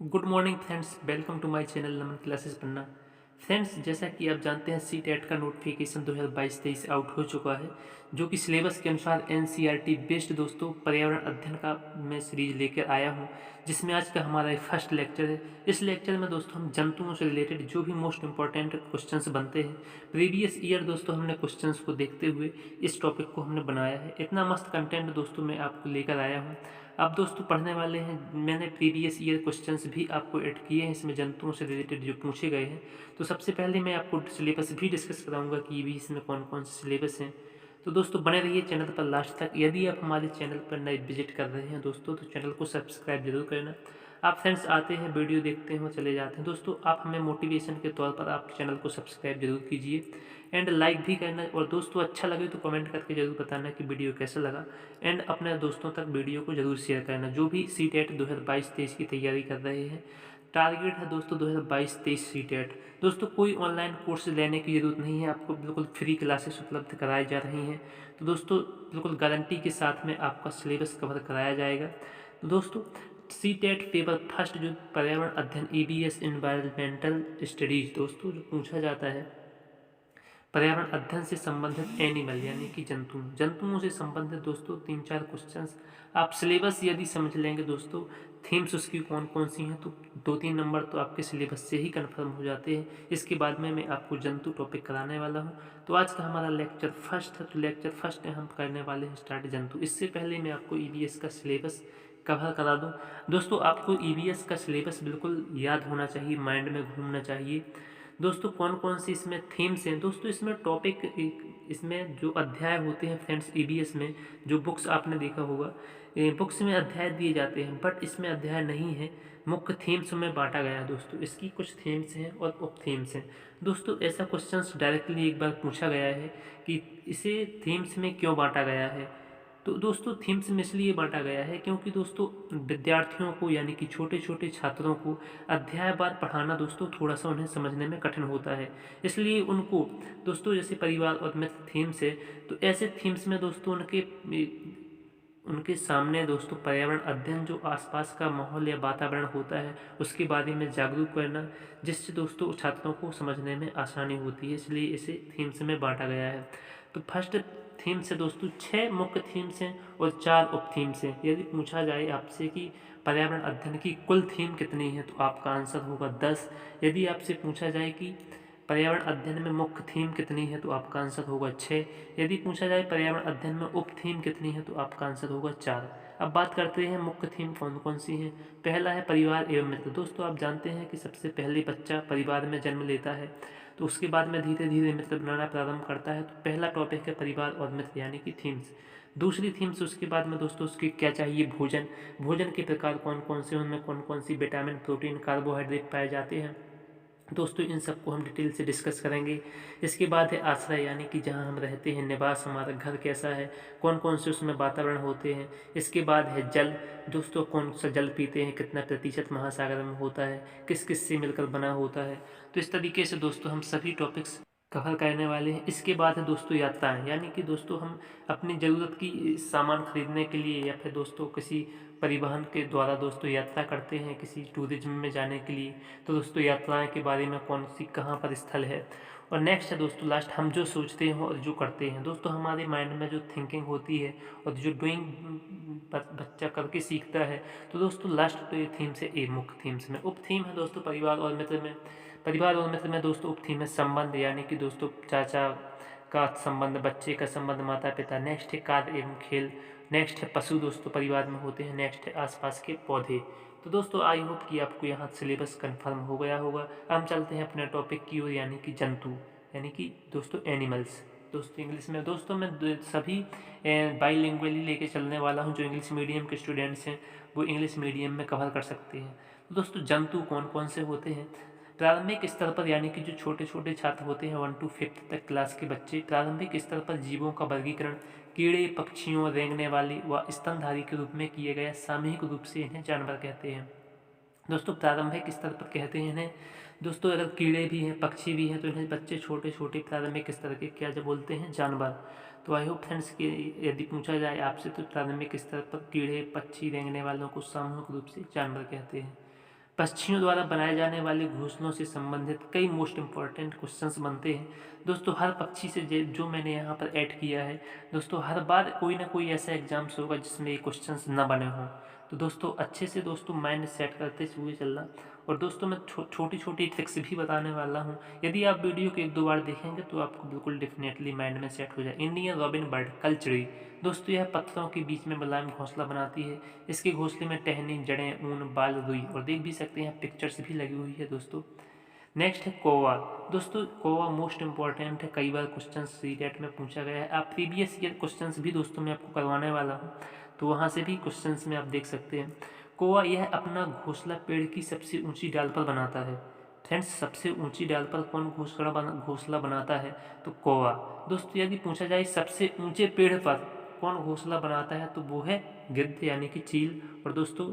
Good morning friends, welcome to my channel Naman classes Panna. Friends, जैसा कि आप जानते हैं सी टेट का नोटिफिकेशन 2022-23 आउट हो चुका है, जो कि सिलेबस के अनुसार एनसीईआरटी बेस्ड दोस्तों पर्यावरण अध्ययन का मैं सीरीज लेकर आया हूं, जिसमें आज का हमारा फर्स्ट लेक्चर है। इस लेक्चर में दोस्तों हम जंतुओं से रिलेटेड जो भी मोस्ट इंपॉर्टेंट क्वेश्चंस बनते हैं प्रीवियस ईयर दोस्तों हमने क्वेश्चंस को देखते हुए इस टॉपिक को हमने बनाया है। इतना मस्त कंटेंट दोस्तों मैं आपको लेकर आया हूँ। अब दोस्तों पढ़ने वाले हैं, मैंने प्रीवियस ईयर क्वेश्चंस भी आपको ऐड किए हैं इसमें जंतुओं से रिलेटेड जो पूछे गए हैं। तो सबसे पहले मैं आपको सिलेबस भी डिस्कस कराऊंगा कि भी इसमें कौन कौन से सिलेबस हैं। तो दोस्तों बने रहिए चैनल पर लास्ट तक। यदि आप हमारे चैनल पर नए विजिट कर रहे हैं दोस्तों, तो चैनल को सब्सक्राइब जरूर करना। आप फ्रेंड्स आते हैं, वीडियो देखते हैं और चले जाते हैं। दोस्तों आप हमें मोटिवेशन के तौर पर आप चैनल को सब्सक्राइब जरूर कीजिए एंड लाइक भी करना। और दोस्तों अच्छा लगे तो कमेंट करके जरूर बताना कि वीडियो कैसा लगा एंड अपने दोस्तों तक वीडियो को जरूर शेयर करना जो भी सी टेट 2022-23 की तैयारी कर रहे हैं। टारगेट है दोस्तों 2022-23 सी टेट। दोस्तों कोई ऑनलाइन कोर्स लेने की ज़रूरत नहीं है, आपको बिल्कुल फ्री क्लासेस उपलब्ध कराई जा रही हैं। तो दोस्तों बिल्कुल गारंटी के साथ में आपका सिलेबस कवर कराया जाएगा। तो दोस्तों सी टेट पेपर फर्स्ट जो पर्यावरण अध्ययन EBS इन्वायरमेंटल स्टडीज दोस्तों जो पूछा जाता है पर्यावरण अध्ययन से संबंधित एनिमल यानी कि जंतुओं से संबंधित दोस्तों 3-4 क्वेश्चंस आप सिलेबस यदि समझ लेंगे दोस्तों, थीम्स उसकी कौन कौन सी हैं, तो 2-3 नंबर तो आपके सिलेबस से ही कंफर्म हो जाते हैं। इसके बाद में मैं आपको जंतु टॉपिक कराने वाला हूं। तो आज का हमारा लेक्चर फर्स्ट है, तो लेक्चर फर्स्ट में हम करने वाले हैं स्टार्ट जंतु। इससे पहले मैं आपको EVS का सिलेबस कवर करा दूं। दोस्तों आपको EVS का सिलेबस बिल्कुल याद होना चाहिए, माइंड में घूमना चाहिए। दोस्तों कौन कौन सी इसमें थीम्स हैं दोस्तों, इसमें टॉपिक, इसमें जो अध्याय होते हैं फ्रेंड्स EBS में, जो बुक्स आपने देखा होगा बुक्स में अध्याय दिए जाते हैं, बट इसमें अध्याय नहीं है, मुख्य थीम्स में बांटा गया है दोस्तों। इसकी कुछ थीम्स हैं और उप थीम्स हैं दोस्तों। ऐसा क्वेश्चंस डायरेक्टली एक बार पूछा गया है कि इसे थीम्स में क्यों बांटा गया है। तो दोस्तों थीम्स में इसलिए बांटा गया है क्योंकि दोस्तों विद्यार्थियों को यानी कि छोटे छोटे छात्रों को अध्यायवार पढ़ाना दोस्तों थोड़ा सा उन्हें समझने में कठिन होता है। इसलिए उनको दोस्तों जैसे परिवार और मित्र थीम्स है, तो ऐसे थीम्स में दोस्तों उनके सामने दोस्तों पर्यावरण अध्ययन जो आसपास का माहौल या वातावरण होता है उसके बारे में जागरूक करना, जिससे दोस्तों छात्रों को समझने में आसानी होती है। इसलिए इसे थीम्स में बांटा गया है। तो फर्स्ट थीम्स है दोस्तों, 6 मुख्य थीम्स हैं और 4 उप थीम्स हैं। यदि पूछा जाए आपसे कि पर्यावरण अध्ययन की कुल थीम कितनी है, तो आपका आंसर होगा 10। यदि आपसे पूछा जाए कि पर्यावरण अध्ययन में मुख्य थीम कितनी है, तो आपका आंसर होगा 6। यदि पूछा जाए पर्यावरण अध्ययन में उप थीम कितनी है, तो आपका आंसर होगा 4। अब बात करते हैं मुख्य थीम कौन कौन सी हैं। पहला है परिवार एवं मित्र। दोस्तों आप जानते हैं कि सबसे पहले बच्चा परिवार में जन्म लेता है, तो उसके बाद में धीरे धीरे मित्र बनाना प्रारंभ करता है। तो पहला टॉपिक है परिवार और मित्र यानी कि थीम्स। दूसरी थीम्स उसके बाद में दोस्तों उसकी क्या चाहिए, भोजन। भोजन के प्रकार कौन कौन से, उनमें कौन कौन सी विटामिन प्रोटीन कार्बोहाइड्रेट पाए जाते हैं दोस्तों, इन सबको हम डिटेल से डिस्कस करेंगे। इसके बाद है आश्रय यानी कि जहाँ हम रहते हैं, निवास, हमारा घर कैसा है, कौन कौन से उसमें वातावरण होते हैं। इसके बाद है जल। दोस्तों कौन सा जल पीते हैं, कितना प्रतिशत महासागर में होता है, किस किस से मिलकर बना होता है। तो इस तरीके से दोस्तों हम सभी टॉपिक्स कवर करने वाले हैं। इसके बाद है दोस्तों यात्राएं, यानी कि दोस्तों हम अपनी ज़रूरत की सामान खरीदने के लिए या फिर दोस्तों किसी परिवहन के द्वारा दोस्तों यात्रा करते हैं किसी टूरिज्म में जाने के लिए। तो दोस्तों यात्राएं के बारे में कौन सी कहाँ पर स्थल है। और नेक्स्ट है दोस्तों लास्ट, हम जो सोचते हैं और जो करते हैं। दोस्तों हमारे माइंड में जो थिंकिंग होती है और जो डूइंग बच्चा करके सीखता है। तो दोस्तों लास्ट तो ये थीम्स है, ए मुख्य थीम्स में। उप थीम है दोस्तों परिवार और मित्र में। परिवार और मित्र में दोस्तों उप थीम है संबंध, यानी कि दोस्तों चाचा का संबंध, बच्चे का संबंध, माता पिता। नेक्स्ट है कार्य एवं खेल। नेक्स्ट है पशु दोस्तों परिवार में होते हैं। नेक्स्ट है आसपास के पौधे। तो दोस्तों आई होप कि आपको यहाँ सिलेबस कंफर्म हो गया होगा। अब हम चलते हैं अपने टॉपिक की ओर, यानी कि जंतु, यानी कि दोस्तों एनिमल्स। दोस्तों इंग्लिश में दोस्तों मैं सभी बाईलिंगुअली लेके चलने वाला हूँ। जो इंग्लिश मीडियम के स्टूडेंट्स हैं वो इंग्लिश मीडियम में कवर कर सकते हैं। तो दोस्तों जंतु कौन कौन से होते हैं। प्रारंभिक स्तर पर यानी कि जो छोटे छोटे छात्र होते हैं 1 to 5 तक क्लास के बच्चे, प्रारंभिक स्तर पर जीवों का वर्गीकरण कीड़े, पक्षियों, रेंगने वाली व स्तनधारी के रूप में किए गए। सामूहिक रूप से इन्हें जानवर कहते हैं। दोस्तों प्रारंभिक स्तर पर कहते हैं इन्हें दोस्तों, अगर कीड़े भी हैं पक्षी भी हैं तो इन्हें बच्चे छोटे छोटे प्रारंभिक स्तर के क्या जब बोलते हैं, जानवर। तो आई होप फ्रेंड्स कि यदि पूछा जाए आपसे तो प्रारंभिक स्तर पर कीड़े, पक्षी, रेंगने वालों को सामूहिक रूप से जानवर कहते हैं। पक्षियों द्वारा बनाए जाने वाले घोंसलों से संबंधित कई मोस्ट इम्पॉर्टेंट क्वेश्चंस बनते हैं दोस्तों। हर पक्षी से जो मैंने यहाँ पर ऐड किया है दोस्तों, हर बार कोई ना कोई ऐसा एग्जाम्स होगा जिसमें ये क्वेश्चंस ना बने हों। तो दोस्तों अच्छे से दोस्तों माइंड सेट करते हुए चलना। और दोस्तों मैं छोटी छोटी ट्रिक्स भी बताने वाला हूँ। यदि आप वीडियो को 1-2 बार देखेंगे तो आपको बिल्कुल डेफिनेटली माइंड में सेट हो जाए। इंडियन रॉबिन बर्ड कल्चरी दोस्तों, यह पत्थरों के बीच में मुलायम घोंसला बनाती है। इसके घोंसले में टहनी, जड़ें, ऊन, बाल, रुई और देख भी सकते हैं पिक्चर्स भी लगी हुई है दोस्तों। नेक्स्ट है कौवा दोस्तों। कौवा मोस्ट इंपॉर्टेंट है, कई बार क्वेश्चन सीटेट में पूछा गया है। आप प्रीवियस ईयर क्वेश्चंस भी दोस्तों मैं आपको करवाने वाला हूँ, तो वहाँ से भी क्वेश्चंस में आप देख सकते हैं। कौवा यह अपना घोंसला पेड़ की सबसे ऊंची डाल पर बनाता है। फ्रेंड्स, सबसे ऊंची डाल पर कौन घोंसला बनाता है? तो कौवा। दोस्तों यदि पूछा जाए सबसे ऊंचे पेड़ पर कौन घोंसला बनाता है, तो वो है गिद्ध यानी कि चील। और दोस्तों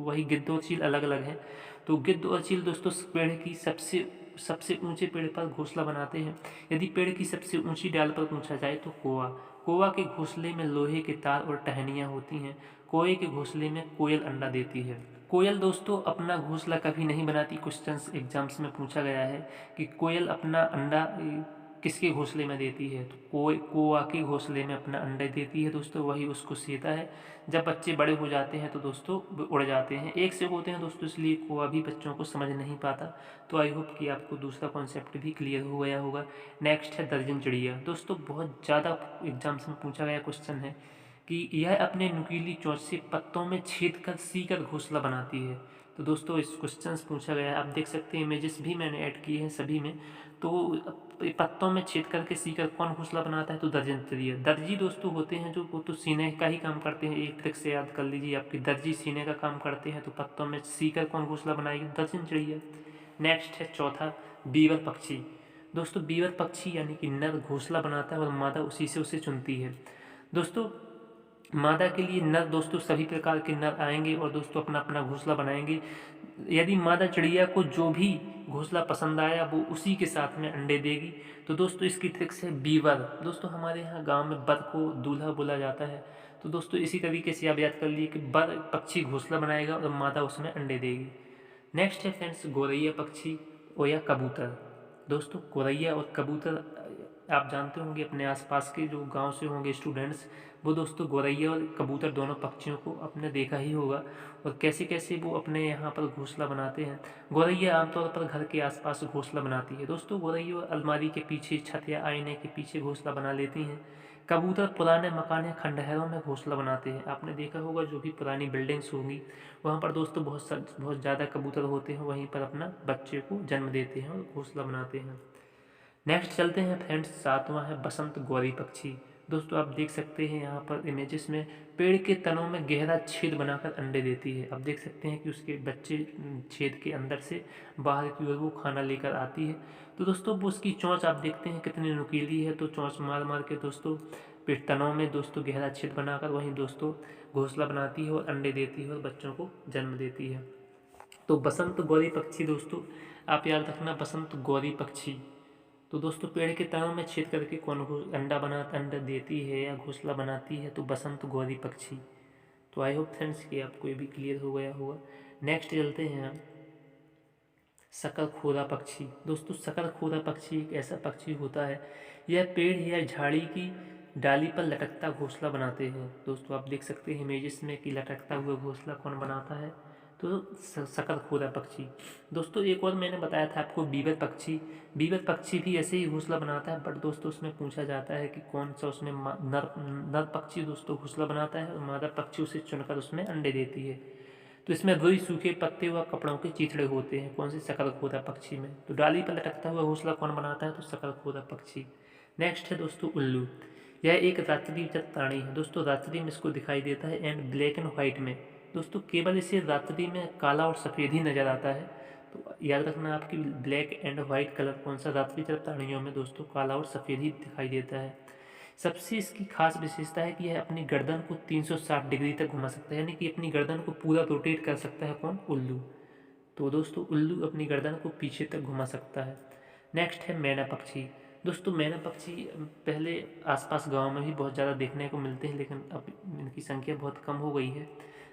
वही गिद्ध और चील अलग अलग हैं। तो गिद्ध और चील दोस्तों पेड़ की सबसे ऊंचे पेड़ पर घोंसला बनाते हैं। यदि पेड़ की सबसे ऊंची डाल पर पूछा जाए तो कौवा। कौवा के घोंसले में लोहे के तार और टहनियाँ होती हैं। कौवे के घोंसले में कोयल अंडा देती है। कोयल दोस्तों अपना घोंसला कभी नहीं बनाती। क्वेश्चंस एग्जाम्स में पूछा गया है कि कोयल अपना अंडा किसके घोंसले में देती है, तो कौवा के घोंसले में अपना अंडे देती है दोस्तों। वही उसको सेता है। जब बच्चे बड़े हो जाते हैं तो दोस्तों उड़ जाते हैं। एक से होते हैं दोस्तों, इसलिए कौवा भी बच्चों को समझ नहीं पाता। तो आई होप कि आपको दूसरा कॉन्सेप्ट भी क्लियर हो गया होगा। नेक्स्ट है दर्जन चिड़िया दोस्तों। बहुत ज़्यादा एग्जाम्स में पूछा गया क्वेश्चन है कि यह अपने नुकीली चोंच से पत्तों में छेद कर सीकर घोंसला बनाती है। तो दोस्तों इस क्वेश्चन पूछा गया है, आप देख सकते हैं इमेजेस भी मैंने ऐड किए हैं सभी में। तो पत्तों में छेद करके सीकर कौन घोंसला बनाता है, तो दर्जन चिड़िया। दर्जी दोस्तों होते हैं जो वो तो सीने का ही काम करते हैं। एक ट्रिक से याद कर लीजिए आपकी, दर्जी सीने का काम करते हैं, तो पत्तों में सीकर कौन घोंसला बनाएगी, दर्जन चिड़िया। नेक्स्ट है चौथा बीवर पक्षी दोस्तों। बीवर पक्षी यानी कि नर घोंसला बनाता है और मादा उसी से उसे चुनती है दोस्तों। मादा के लिए नर दोस्तों सभी प्रकार के नर आएंगे और दोस्तों अपना अपना घोंसला बनाएंगे। यदि मादा चिड़िया को जो भी घोंसला पसंद आया वो उसी के साथ में अंडे देगी। तो दोस्तों इसकी ट्रिक्स है बीवर दोस्तों। हमारे यहाँ गांव में बर को दूल्हा बोला जाता है। तो दोस्तों इसी तरीके से आप याद कर लिए कि बर पक्षी घोंसला बनाएगा और मादा उसमें अंडे देगी। नेक्स्ट है फ्रेंड्स गौरैया पक्षी और या कबूतर दोस्तों। गौरैया और कबूतर आप जानते होंगे, अपने आसपास के जो गांव से होंगे स्टूडेंट्स, वो दोस्तों गौरैया और कबूतर दोनों पक्षियों को आपने देखा ही होगा और कैसे कैसे वो अपने यहाँ पर घोंसला बनाते हैं। गौरैया आमतौर पर घर के आसपास घोंसला बनाती है दोस्तों। गौरैया अलमारी के पीछे, छत या आईने के पीछे घोंसला बना लेती हैं। कबूतर पुराने मकान या खंडहरों में घोंसला बनाते हैं। आपने देखा होगा जो भी पुरानी बिल्डिंग्स होंगी वहाँ पर दोस्तों बहुत ज़्यादा कबूतर होते हैं, वहीं पर अपना बच्चे को जन्म देते हैं और घोंसला बनाते हैं। नेक्स्ट चलते हैं फ्रेंड्स, सातवां है बसंत गौरी पक्षी दोस्तों। आप देख सकते हैं यहाँ पर इमेजेस में पेड़ के तनों में गहरा छेद बनाकर अंडे देती है। आप देख सकते हैं कि उसके बच्चे छेद के अंदर से बाहर की ओर वो खाना लेकर आती है। तो दोस्तों वो उसकी चोंच आप देखते हैं कितनी नुकीली है। तो चोंच मार मार के दोस्तों पेड़ तनों में दोस्तों गहरा छेद बनाकर वहीं दोस्तों घोंसला बनाती है और अंडे देती है और बच्चों को जन्म देती है। तो बसंत गौरी पक्षी दोस्तों आप याद रखना, बसंत गौरी पक्षी। तो दोस्तों पेड़ के तनों में छेद करके कौन अंडा देती है या घोंसला बनाती है, तो बसंत गौरी पक्षी। तो आई होप फ्रेंड्स कि आपको ये भी क्लियर हो गया होगा। नेक्स्ट चलते हैं हम शकरखोरा पक्षी दोस्तों। शकरखोरा पक्षी एक ऐसा पक्षी होता है, यह पेड़ या झाड़ी की डाली पर लटकता घोंसला बनाते हैं दोस्तों। आप देख सकते हैं इमेजेस में कि लटकता हुआ घोंसला कौन बनाता है, तो शकरखोरा पक्षी दोस्तों। एक और मैंने बताया था आपको बीवर पक्षी। बीवर पक्षी भी ऐसे ही घोंसला बनाता है, बट दोस्तों उसमें पूछा जाता है कि कौन सा उसमें नर पक्षी दोस्तों घोंसला बनाता है और मादा पक्षी उसे चुनकर उसमें अंडे देती है। तो इसमें रुई, सूखे पत्ते व कपड़ों के चिथड़े होते हैं कौन से, शकरखोरा पक्षी में। तो डाली पर लटकता हुआ घोंसला कौन बनाता है, तो शकरखोरा पक्षी। नेक्स्ट है दोस्तों उल्लू। यह एक रात्रिचर प्राणी है दोस्तों। रात्रि में इसको दिखाई देता है एंड ब्लैक एंड व्हाइट में दोस्तों। केवल इसे रात्रि में काला और सफ़ेद ही नज़र आता है। तो याद रखना आपकी ब्लैक एंड वाइट कलर कौन सा, रात्रिचर प्राणियों में दोस्तों काला और सफ़ेद ही दिखाई देता है। सबसे इसकी खास विशेषता है कि यह अपनी गर्दन को 360 डिग्री तक घुमा सकता है, यानी कि अपनी गर्दन को पूरा रोटेट कर सकता है कौन, उल्लू। तो दोस्तों उल्लू अपनी गर्दन को पीछे तक घुमा सकता है। नेक्स्ट है मैना पक्षी दोस्तों। मैना पक्षी पहले आसपास गांव में भी बहुत ज़्यादा देखने को मिलते हैं, लेकिन अब इनकी संख्या बहुत कम हो गई है।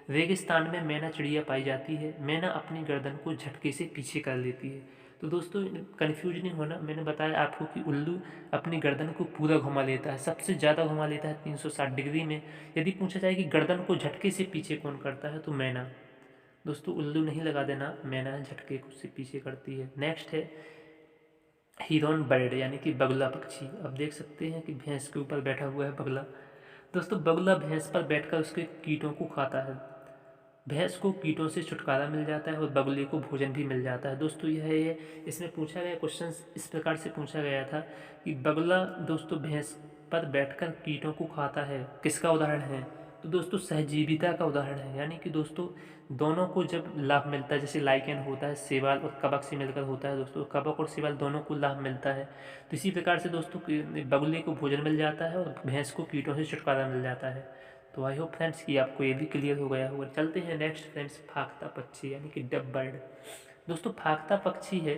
रेगिस्तान में मैना चिड़िया पाई जाती है। मैना अपनी गर्दन को झटके से पीछे कर लेती है। तो दोस्तों कन्फ्यूज नहीं होना, मैंने बताया आपको कि उल्लू अपनी गर्दन को पूरा घुमा लेता है, सबसे ज़्यादा घुमा लेता है 360 डिग्री में। यदि पूछा जाए कि गर्दन को झटके से पीछे कौन करता है तो मैना। दोस्तों उल्लू नहीं लगा देना, मैना झटके से पीछे करती है। नेक्स्ट है हिरन बर्ड यानी कि बगुला पक्षी। अब देख सकते हैं कि भैंस के ऊपर बैठा हुआ है बगुला। दोस्तों बगुला भैंस पर बैठकर उसके कीटों को खाता है। भैंस को कीटों से छुटकारा मिल जाता है और बगुले को भोजन भी मिल जाता है। दोस्तों यह है, इसमें पूछा गया क्वेश्चन इस प्रकार से पूछा गया था कि बगुला दोस्तों भैंस पर बैठकर कीटों को खाता है, किसका उदाहरण है? तो दोस्तों सहजीविता का उदाहरण है, यानी कि दोस्तों दोनों को जब लाभ मिलता है, जैसे लाइकेन होता है शैवाल और कवक से मिलकर होता है दोस्तों, कवक और शैवाल दोनों को लाभ मिलता है। तो इसी प्रकार से दोस्तों बगुले को भोजन मिल जाता है और भैंस को कीटों से छुटकारा मिल जाता है। तो आई होप फ्रेंड्स कि आपको ये भी क्लियर हो गया होगा। चलते हैं नेक्स्ट फ्रेंड्स, फाख्ता पक्षी यानी कि डब बर्ड। दोस्तों फाख्ता पक्षी है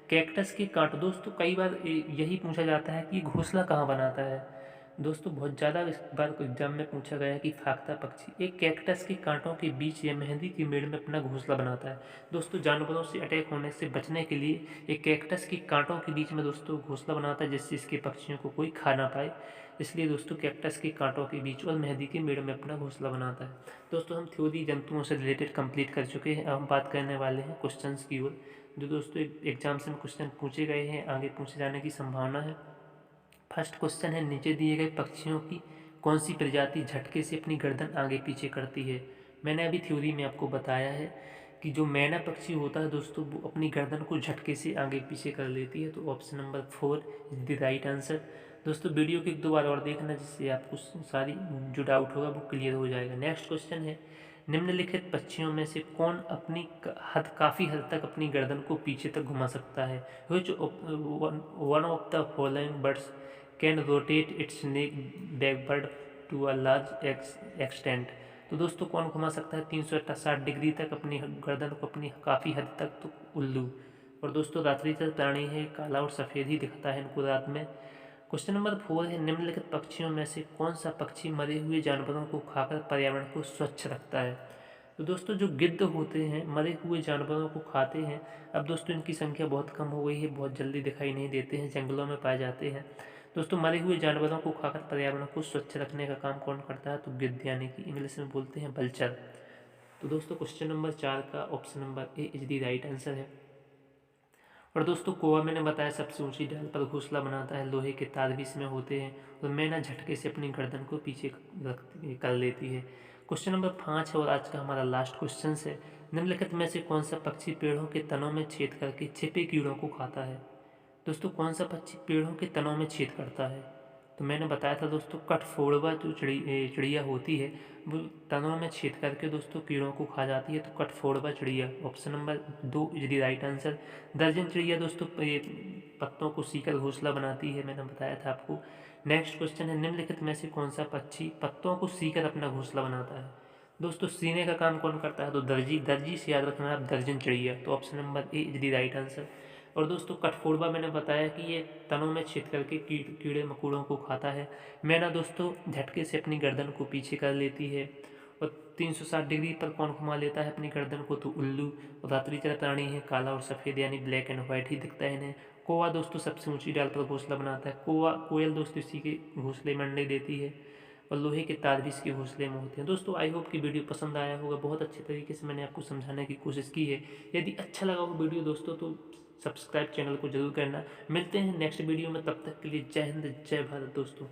कैक्टस के कांटों। दोस्तों कई बार यही पूछा जाता है कि घोंसला कहाँ बनाता है। दोस्तों बहुत ज़्यादा इस बार एग्जाम में पूछा गया है कि फाख्ता पक्षी एक कैक्टस के कांटों के बीच या मेहंदी की मेड़ में अपना घोंसला बनाता है। दोस्तों जानवरों से अटैक होने से बचने के लिए एक कैक्टस के कांटों के बीच में दोस्तों घोंसला बनाता है, जिससे इसके पक्षियों को कोई खा ना पाए। इसलिए दोस्तों कैक्टस के कांटों के बीच और मेहंदी की मेड़ में अपना घोंसला बनाता है। दोस्तों हम थ्योरी जंतुओं से रिलेटेड कंप्लीट कर चुके हैं। अब हम बात करने वाले हैं क्वेश्चंस की ओर, जो दोस्तों एग्जाम्स में क्वेश्चन पूछे गए हैं, आगे पूछे जाने की संभावना है। फर्स्ट क्वेश्चन है, नीचे दिए गए पक्षियों की कौन सी प्रजाति झटके से अपनी गर्दन आगे पीछे करती है? मैंने अभी थ्योरी में आपको बताया है कि जो मैना पक्षी होता है दोस्तों वो अपनी गर्दन को झटके से आगे पीछे कर लेती है। तो option number 4 is the right answer. दोस्तों वीडियो को एक दो बार और देखना, जिससे आपको सारी जो डाउट होगा वो क्लियर हो जाएगा। नेक्स्ट क्वेश्चन है, निम्नलिखित पक्षियों में से कौन अपनी काफ़ी हद तक अपनी गर्दन को पीछे तक घुमा सकता है? Which one of the following birds can rotate its neck backward to a large extent? तो दोस्तों कौन घुमा सकता है 360 डिग्री तक अपनी गर्दन को अपनी काफ़ी हद तक? तो उल्लू। और दोस्तों रात्रिचर प्राणी है, काला और सफ़ेद ही दिखता है इनको रात में। क्वेश्चन नंबर 4 है, निम्नलिखित पक्षियों में से कौन सा पक्षी मरे हुए जानवरों को खाकर पर्यावरण को स्वच्छ रखता है? तो दोस्तों जो गिद्ध होते हैं मरे हुए जानवरों को खाते हैं। अब दोस्तों इनकी संख्या बहुत कम हो गई है, बहुत जल्दी दिखाई नहीं देते हैं, जंगलों में पाए जाते हैं। दोस्तों मरे हुए जानवरों को खाकर पर्यावरण को स्वच्छ रखने का काम कौन करता है? तो गिद्ध, यानी कि इंग्लिश में बोलते हैं वल्चर। तो दोस्तों क्वेश्चन नंबर 4 का option number A is the right answer है। और दोस्तों कौवा मैंने बताया सबसे ऊंची डाल पर घोंसला बनाता है, लोहे के तार भी इसमें होते हैं और मैना झटके से अपनी गर्दन को पीछे कर लेती है। क्वेश्चन नंबर 5 है और आज का हमारा लास्ट क्वेश्चन है, निम्नलिखित में से कौन सा पक्षी पेड़ों के तनों में छेद करके छिपे कीड़ों को खाता है? दोस्तों कौन सा पक्षी पेड़ों के तनों में छेद करता है? तो मैंने बताया था दोस्तों कठफोड़वा जो चिड़िया होती है वो तनों में छेद करके दोस्तों कीड़ों को खा जाती है। तो कठफोड़वा चिड़िया, option number 2 is the right answer. दर्जन चिड़िया दोस्तों पत्तों को सीकर घोंसला बनाती है, मैंने बताया था आपको। नेक्स्ट क्वेश्चन है, निम्नलिखित में से कौन सा पक्षी पत्तों को सीकर अपना घोंसला बनाता है? दोस्तों सीने का काम कौन करता है? तो दर्जी, दर्जी से याद रखना आप, दर्जन चिड़िया। तो option number A is the right answer. और दोस्तों कठफोड़वा मैंने बताया कि ये तनों में छेद करके कीड़े मकोड़ों को खाता है। मैना दोस्तों झटके से अपनी गर्दन को पीछे कर लेती है। और 360 डिग्री पर कौन घुमा लेता है अपनी गर्दन को? तो उल्लू। और रात्रिचर प्राणी है, काला और सफ़ेद यानी ब्लैक एंड व्हाइट ही दिखता है इन्हें। कौवा दोस्तों सबसे ऊंची डाल पर घोंसला बनाता है। कोयल दोस्तों इसी के घोंसले में अंडे देती है और लोहे के तार भी इसके घोंसले में होते हैं। दोस्तों आई होप कि वीडियो पसंद आया होगा, बहुत अच्छे तरीके से मैंने आपको समझाने की कोशिश की है। यदि अच्छा लगा हो वीडियो दोस्तों तो सब्सक्राइब चैनल को जरूर करना। मिलते हैं नेक्स्ट वीडियो में, तब तक के लिए जय हिंद जय भारत दोस्तों।